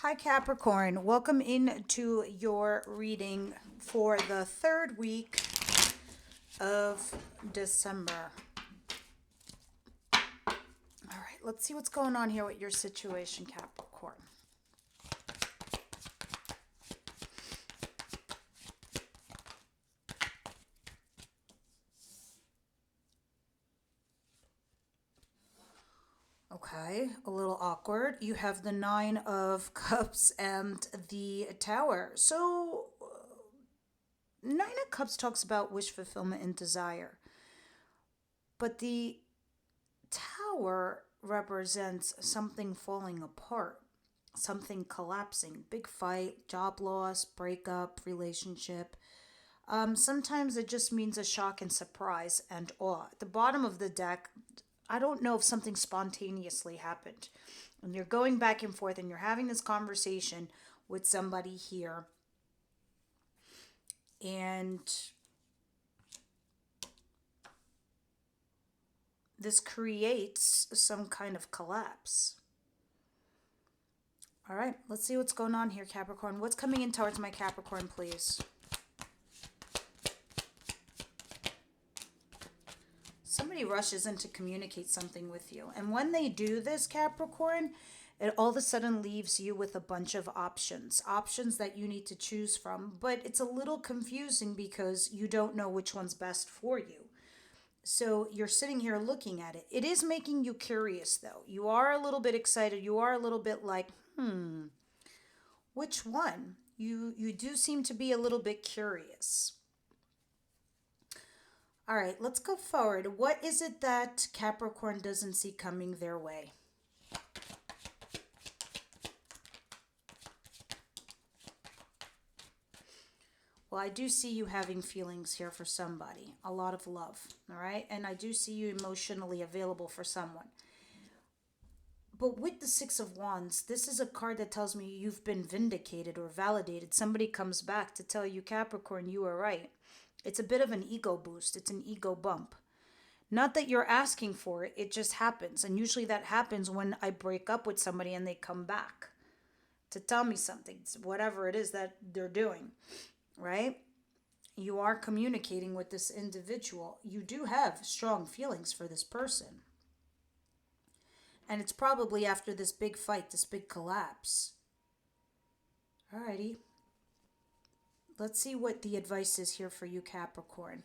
Hi Capricorn, welcome into your reading for the third week of December. All right, let's see what's going on here with your situation, Capricorn. Okay, a little awkward. You have the Nine of Cups and the Tower. So, Nine of Cups talks about wish fulfillment and desire. But the Tower represents something falling apart, something collapsing, big fight, job loss, breakup, relationship. Sometimes it just means a shock and surprise and awe. At the bottom of the deck, I don't know if something spontaneously happened. And you're going back and forth and you're having this conversation with somebody here. And this creates some kind of collapse. All right, let's see what's going on here, Capricorn. What's coming in towards my Capricorn, please? Somebody rushes in to communicate something with you. And when they do this, Capricorn, it all of a sudden leaves you with a bunch of options that you need to choose from. But it's a little confusing because you don't know which one's best for you. So you're sitting here looking at it. It is making you curious, though. You are a little bit excited. You are a little bit like, which one? You do seem to be a little bit curious. All right, let's go forward. What is it that Capricorn doesn't see coming their way? Well, I do see you having feelings here for somebody, a lot of love, all right? And I do see you emotionally available for someone. But with the Six of Wands, this is a card that tells me you've been vindicated or validated. Somebody comes back to tell you, Capricorn, you were right. It's a bit of an ego boost. It's an ego bump. Not that you're asking for it, it just happens. And usually that happens when I break up with somebody and they come back to tell me something, whatever it is that they're doing, right? You are communicating with this individual. You do have strong feelings for this person. And it's probably after this big fight, this big collapse. Alrighty. Let's see what the advice is here for you, Capricorn.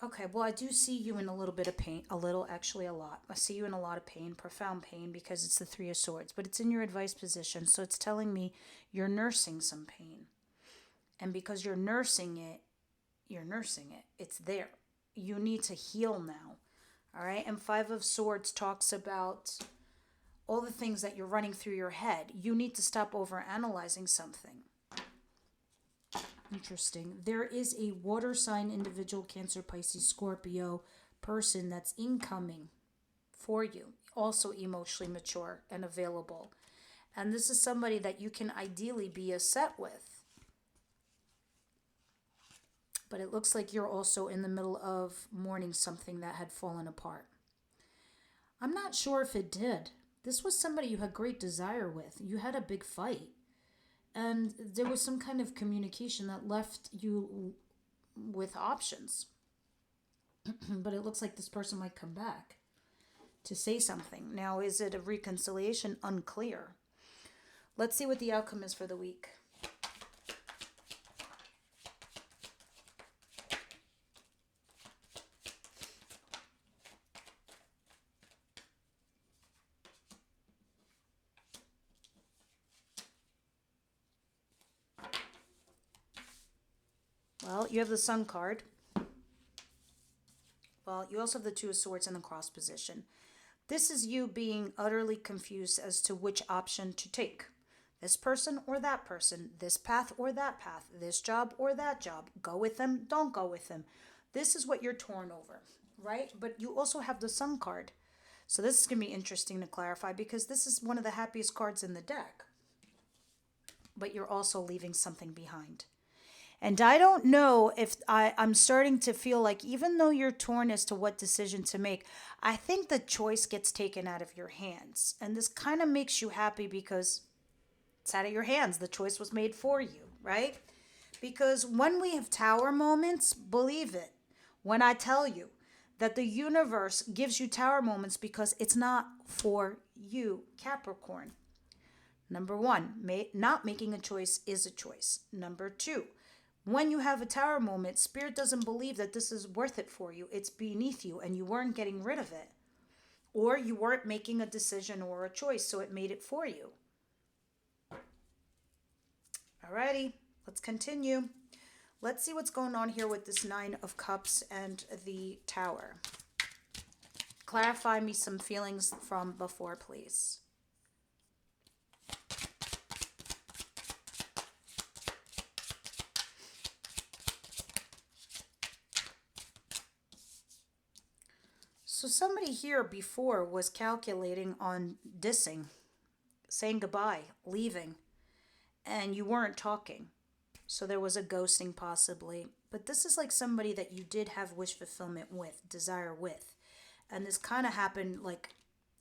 Okay, well, I do see you in a little bit of pain. A little, actually a lot. I see you in a lot of pain, profound pain, because it's the Three of Swords. But it's in your advice position, so it's telling me you're nursing some pain. And because you're nursing it, It's there. You need to heal now. All right. And Five of Swords talks about all the things that you're running through your head. You need to stop over analyzing something. Interesting. There is a water sign individual, Cancer, Pisces, Scorpio person that's incoming for you. Also emotionally mature and available. And this is somebody that you can ideally be a set with. But it looks like you're also in the middle of mourning something that had fallen apart. I'm not sure if it did. This was somebody you had great desire with. You had a big fight. And there was some kind of communication that left you with options. But it looks like this person might come back to say something. Now, is it a reconciliation? Unclear. Let's see what the outcome is for the week. Well, you have the Sun card. Well, you also have the Two of Swords in the cross position. This is you being utterly confused as to which option to take. This person or that person, this path or that path, this job or that job. Go with them, don't go with them. This is what you're torn over, right? But you also have the Sun card. So this is going to be interesting to clarify because this is one of the happiest cards in the deck. But you're also leaving something behind. And I don't know if I'm starting to feel like even though you're torn as to what decision to make, I think the choice gets taken out of your hands. And this kind of makes you happy because it's out of your hands. The choice was made for you, right? Because when we have tower moments, believe it, when I tell you that the universe gives you tower moments because it's not for you, Capricorn. Number one, not making a choice is a choice. Number two, when you have a tower moment, spirit doesn't believe that this is worth it for you. It's beneath you and you weren't getting rid of it. Or you weren't making a decision or a choice, so it made it for you. Alrighty, let's continue. Let's see what's going on here with this Nine of Cups and the Tower. Clarify me some feelings from before, please. So somebody here before was calculating on dissing, saying goodbye, leaving, and you weren't talking. So there was a ghosting possibly. But this is like somebody that you did have wish fulfillment with, desire with. And this kind of happened like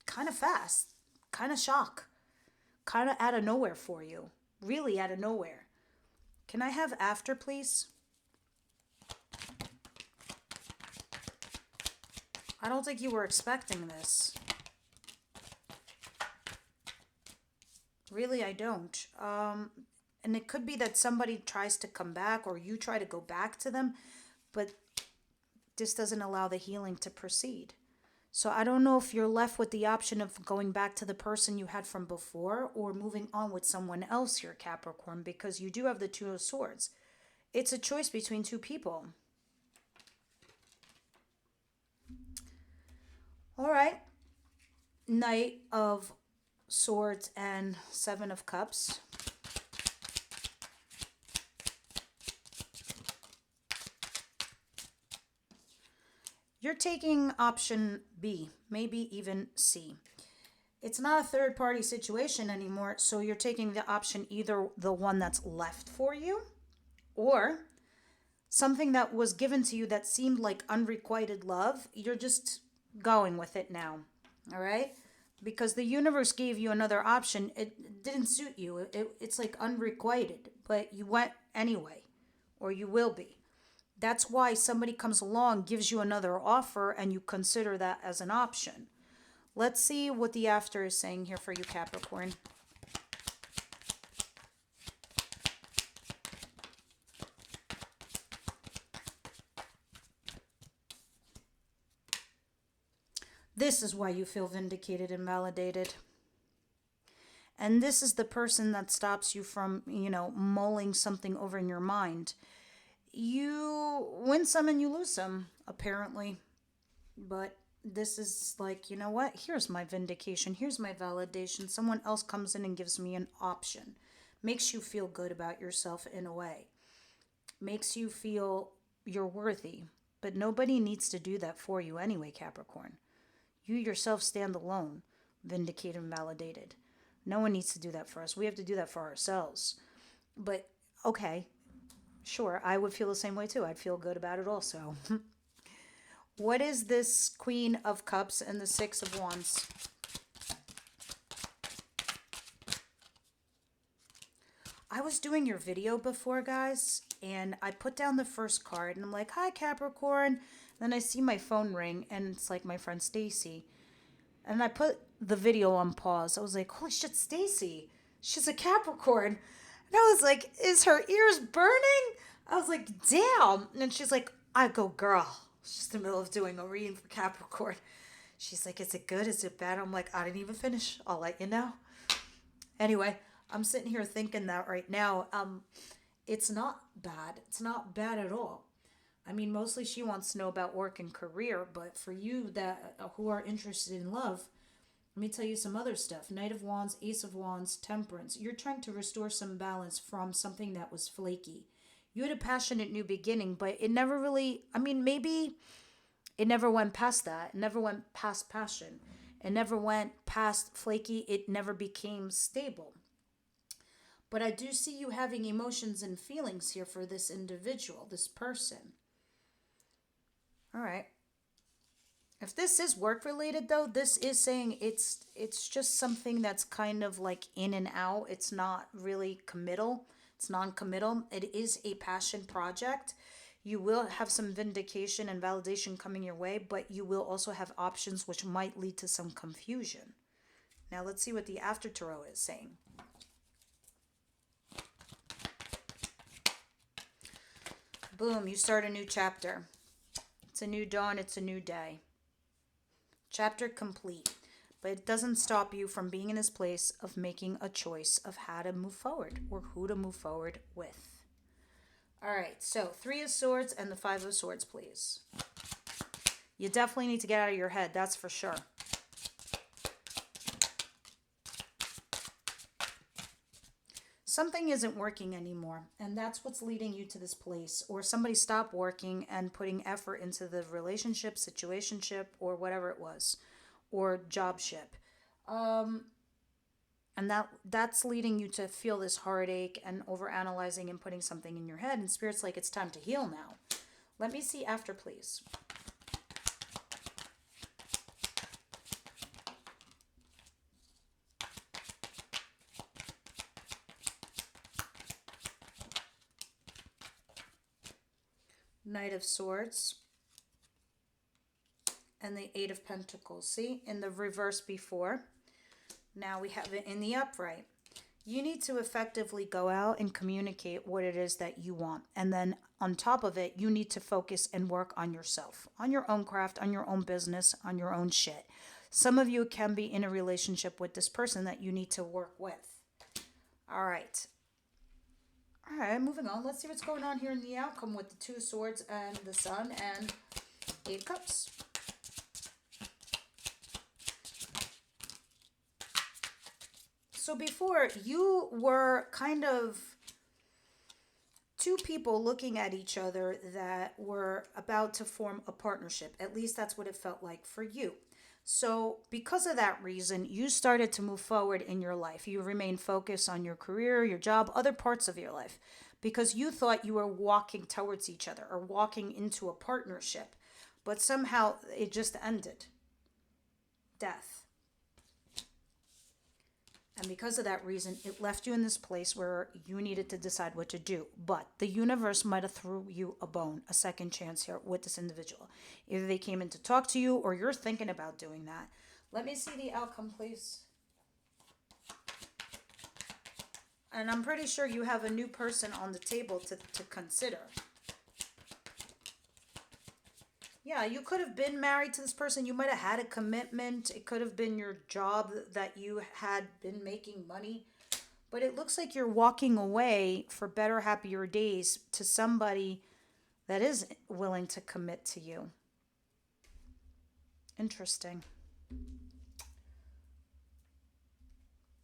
kind of fast, kind of shock, kind of out of nowhere for you. Really out of nowhere. Can I have after, please? I don't think you were expecting this. Really, I don't. And it could be that somebody tries to come back or you try to go back to them, but this doesn't allow the healing to proceed. So I don't know if you're left with the option of going back to the person you had from before or moving on with someone else here, Capricorn, because you do have the Two of Swords. It's a choice between two people. All right. Knight of Swords and Seven of Cups. You're taking option B, maybe even C. It's not a third party situation anymore, so you're taking the option either the one that's left for you or something that was given to you that seemed like unrequited love. You're just going with it now, all right? Because the universe gave you another option. It didn't suit you. It's like unrequited, but you went anyway, or you will be. That's why somebody comes along, gives you another offer, and you consider that as an option. Let's see what the after is saying here for you, Capricorn. This is why you feel vindicated and validated. And this is the person that stops you from, mulling something over in your mind. You win some and you lose some, apparently. But this is like, you know what? Here's my vindication. Here's my validation. Someone else comes in and gives me an option. Makes you feel good about yourself in a way. Makes you feel you're worthy. But nobody needs to do that for you anyway, Capricorn. You yourself stand alone, vindicated and validated. No one needs to do that for us. We have to do that for ourselves. But, okay, sure, I would feel the same way too. I'd feel good about it also. What is this Queen of Cups and the Six of Wands? I was doing your video before, guys, and I put down the first card, and I'm like, hi, Capricorn. Then I see my phone ring, and it's like my friend Stacy. And I put the video on pause. I was like, holy shit, Stacy. She's a Capricorn. And I was like, is her ears burning? I was like, damn. And she's like, I go, girl. She's in the middle of doing a reading for Capricorn. She's like, is it good? Is it bad? I'm like, I didn't even finish. I'll let you know. Anyway, I'm sitting here thinking that right now. It's not bad. It's not bad at all. I mean, mostly she wants to know about work and career, but for you that who are interested in love, let me tell you some other stuff. Knight of Wands, Ace of Wands, Temperance. You're trying to restore some balance from something that was flaky. You had a passionate new beginning, but it never really, maybe it never went past that. It never went past passion. It never went past flaky. It never became stable. But I do see you having emotions and feelings here for this individual, this person. All right. If this is work related though, this is saying it's just something that's kind of like in and out. It's not really committal. It's non-committal. It is a passion project. You will have some vindication and validation coming your way, but you will also have options which might lead to some confusion. Now let's see what the after tarot is saying. Boom, you start a new chapter. It's a new dawn, it's a new day. Chapter complete. But it doesn't stop you from being in this place of making a choice of how to move forward or who to move forward with. All right, so 3 of Swords and the 5 of Swords, please. You definitely need to get out of your head, that's for sure. Something isn't working anymore, and that's what's leading you to this place. Or somebody stopped working and putting effort into the relationship, situationship, or whatever it was, or jobship. And that's leading you to feel this heartache and overanalyzing and putting something in your head. And Spirit's like, it's time to heal now. Let me see after, please. Knight of Swords and the 8 of Pentacles. See, in the reverse before. Now we have it in the upright. You need to effectively go out and communicate what it is that you want. And then on top of it, you need to focus and work on yourself, on your own craft, on your own business, on your own shit. Some of you can be in a relationship with this person that you need to work with. All right. All right, moving on. Let's see what's going on here in the outcome with the 2 of Swords and the Sun and 8 of Cups. So before, you were kind of 2 people looking at each other that were about to form a partnership. At least that's what it felt like for you. So because of that reason, you started to move forward in your life. You remained focused on your career, your job, other parts of your life, because you thought you were walking towards each other or walking into a partnership. But somehow it just ended. Death. And because of that reason, it left you in this place where you needed to decide what to do. But the universe might have threw you a bone, a second chance here with this individual. Either they came in to talk to you or you're thinking about doing that. Let me see the outcome, please. And I'm pretty sure you have a new person on the table to consider. Yeah, you could have been married to this person. You might have had a commitment. It could have been your job that you had been making money. But it looks like you're walking away for better, happier days to somebody that is willing to commit to you. Interesting.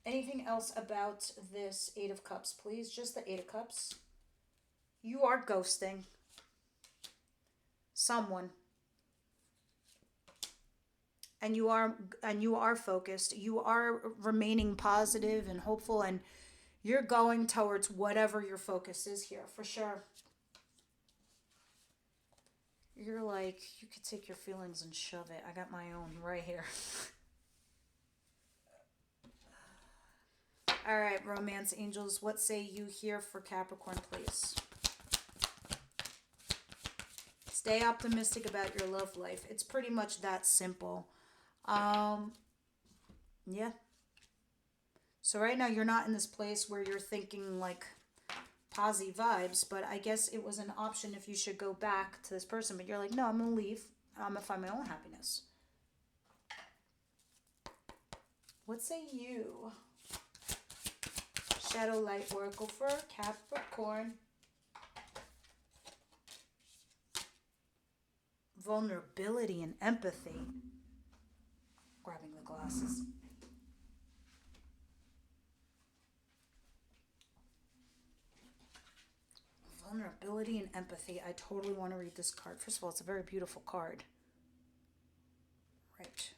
Anything else about this 8 of Cups, please? Just the 8 of Cups. You are ghosting someone. And you are focused. You are remaining positive and hopeful, and you're going towards whatever your focus is here, for sure. You're like, you could take your feelings and shove it. I got my own right here. All right, romance angels, what say you here for Capricorn, please? Stay optimistic about your love life. It's pretty much that simple. Yeah. So right now you're not in this place where you're thinking like posy vibes, but I guess it was an option if you should go back to this person, but you're like, no, I'm going to leave. I'm going to find my own happiness. What say you? Shadow Light Oracle for Capricorn. Vulnerability and empathy. Grabbing the glasses. Vulnerability and empathy. I totally want to read this card. First of all, it's a very beautiful card. Right.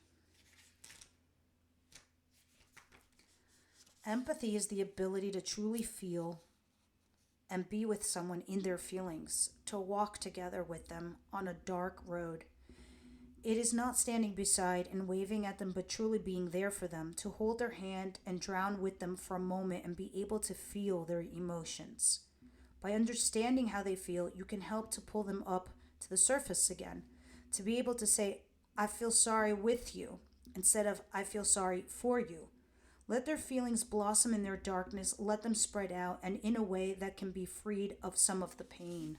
Empathy is the ability to truly feel and be with someone in their feelings, to walk together with them on a dark road. It is not standing beside and waving at them, but truly being there for them, to hold their hand and drown with them for a moment and be able to feel their emotions. By understanding how they feel, you can help to pull them up to the surface again, to be able to say, I feel sorry with you, instead of I feel sorry for you. Let their feelings blossom in their darkness, let them spread out, and in a way that can be freed of some of the pain.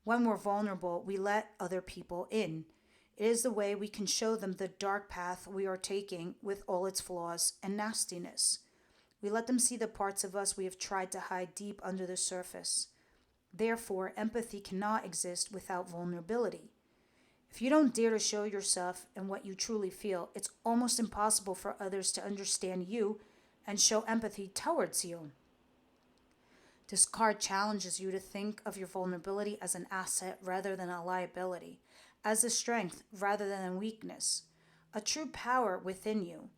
When we're vulnerable, we let other people in. It is the way we can show them the dark path we are taking with all its flaws and nastiness. We let them see the parts of us we have tried to hide deep under the surface. Therefore, empathy cannot exist without vulnerability. If you don't dare to show yourself and what you truly feel, it's almost impossible for others to understand you and show empathy towards you. This card challenges you to think of your vulnerability as an asset rather than a liability, as a strength rather than a weakness, a true power within you.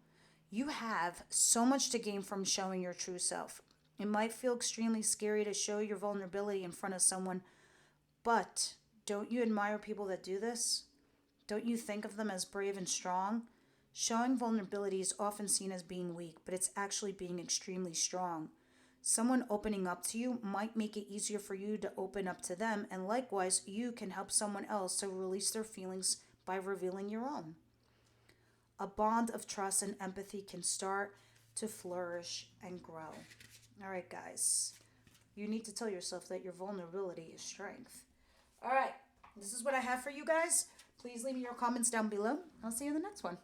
You have so much to gain from showing your true self. It might feel extremely scary to show your vulnerability in front of someone, but don't you admire people that do this? Don't you think of them as brave and strong? Showing vulnerability is often seen as being weak, but it's actually being extremely strong. Someone opening up to you might make it easier for you to open up to them, and likewise, you can help someone else to release their feelings by revealing your own. A bond of trust and empathy can start to flourish and grow. All right, guys. You need to tell yourself that your vulnerability is strength. All right. This is what I have for you guys. Please leave me your comments down below. I'll see you in the next one.